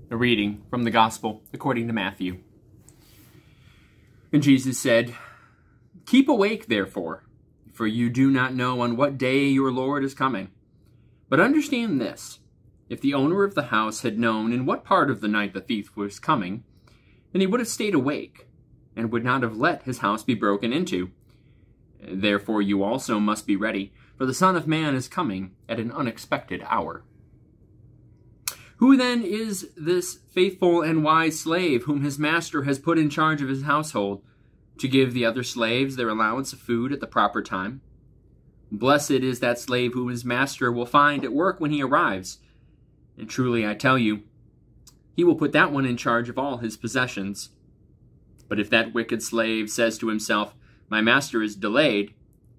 A reading from the Gospel according to Matthew. And Jesus said, "Keep awake, therefore, for you do not know on what day your Lord is coming. But understand this, if the owner of the house had known in what part of the night the thief was coming, then he would have stayed awake, and would not have let his house be broken into. Therefore you also must be ready, for the Son of Man is coming at an unexpected hour. Who then is this faithful and wise slave whom his master has put in charge of his household, to give the other slaves their allowance of food at the proper time? Blessed is that slave whom his master will find at work when he arrives. And truly I tell you, he will put that one in charge of all his possessions. But if that wicked slave says to himself, 'My master is delayed,'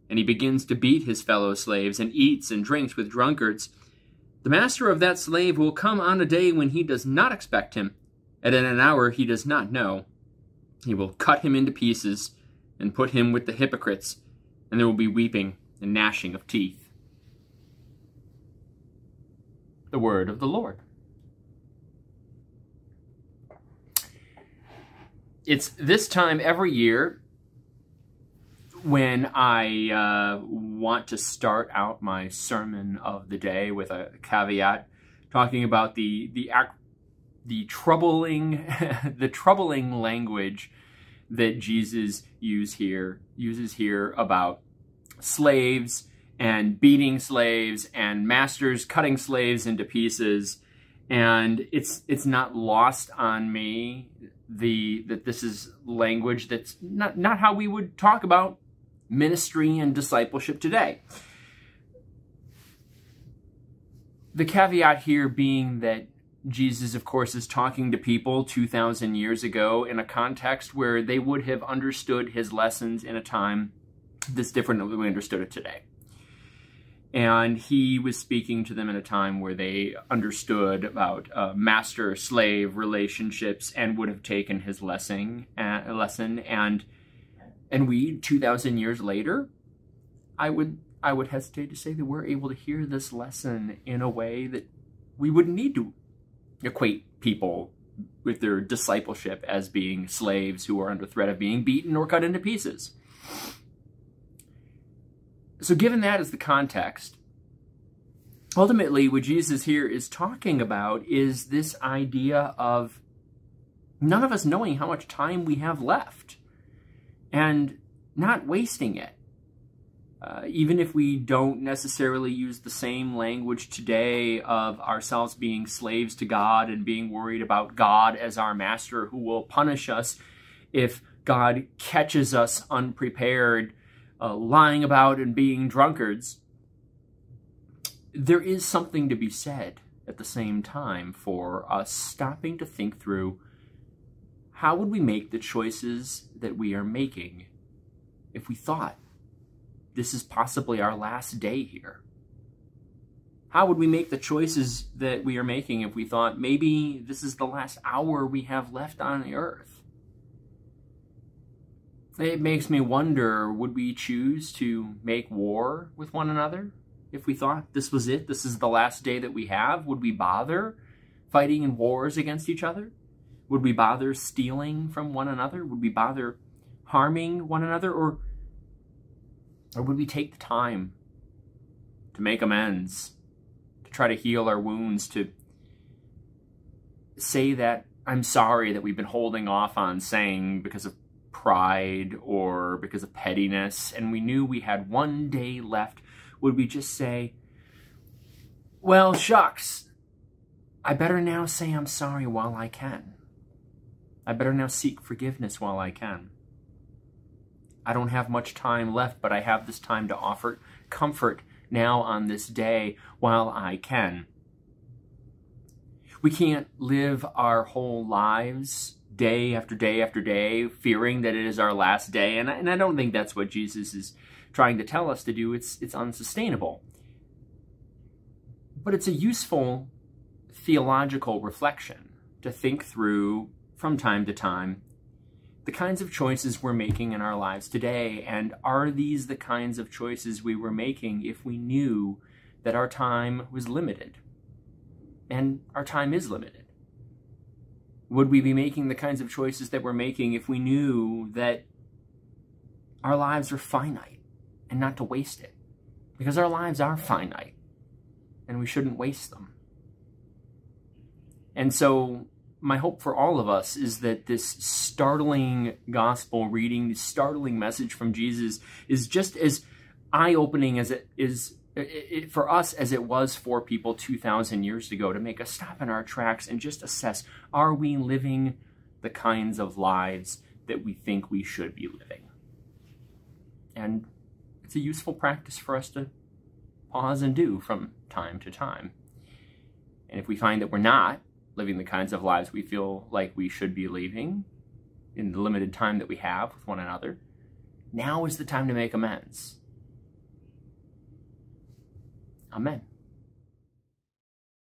and he begins to beat his fellow slaves, and eats and drinks with drunkards, the master of that slave will come on a day when he does not expect him, and at an hour he does not know. He will cut him into pieces, and put him with the hypocrites, and there will be weeping and gnashing of teeth." The word of the Lord. It's this time every year when I want to start out my sermon of the day with a caveat, talking about the troubling the troubling language that Jesus uses here about slaves and beating slaves and masters cutting slaves into pieces. And it's not lost on me that this is language that's not how we would talk about ministry and discipleship today. The caveat here being that Jesus, of course, is talking to people 2,000 years ago in a context where they would have understood his lessons in a time that's different than we understood it today. And he was speaking to them in a time where they understood about master-slave relationships and would have taken his lesson. And we, 2,000 years later, I would hesitate to say that we're able to hear this lesson in a way that we wouldn't need to equate people with their discipleship as being slaves who are under threat of being beaten or cut into pieces. So given that as the context, ultimately what Jesus here is talking about is this idea of none of us knowing how much time we have left and not wasting it. Even if we don't necessarily use the same language today of ourselves being slaves to God and being worried about God as our master who will punish us if God catches us unprepared, lying about and being drunkards, there is something to be said at the same time for us stopping to think through how would we make the choices that we are making if we thought this is possibly our last day here? How would we make the choices that we are making if we thought maybe this is the last hour we have left on the earth? It makes me wonder, would we choose to make war with one another if we thought this was it? This is the last day that we have? Would we bother fighting in wars against each other? Would we bother stealing from one another? Would we bother harming one another? Or would we take the time to make amends, to try to heal our wounds, to say that I'm sorry that we've been holding off on saying because of pride or because of pettiness, and we knew we had one day left? Would we just say, well, shucks, I better now say I'm sorry while I can. I better now seek forgiveness while I can. I don't have much time left, but I have this time to offer comfort now on this day while I can. We can't live our whole lives day after day after day fearing that it is our last day, and I don't think that's what Jesus is trying to tell us to do. It's unsustainable. But it's a useful theological reflection to think through from time to time the kinds of choices we're making in our lives today, and are these the kinds of choices we were making if we knew that our time was limited? And our time is limited. Would we be making the kinds of choices that we're making if we knew that our lives are finite and not to waste it? Because our lives are finite and we shouldn't waste them. And so my hope for all of us is that this startling gospel reading, this startling message from Jesus is just as eye-opening as it is for us as it was for people 2,000 years ago, to make us stop in our tracks and just assess, are we living the kinds of lives that we think we should be living? And it's a useful practice for us to pause and do from time to time. And if we find that we're not living the kinds of lives we feel like we should be living in the limited time that we have with one another, now is the time to make amends. Amen.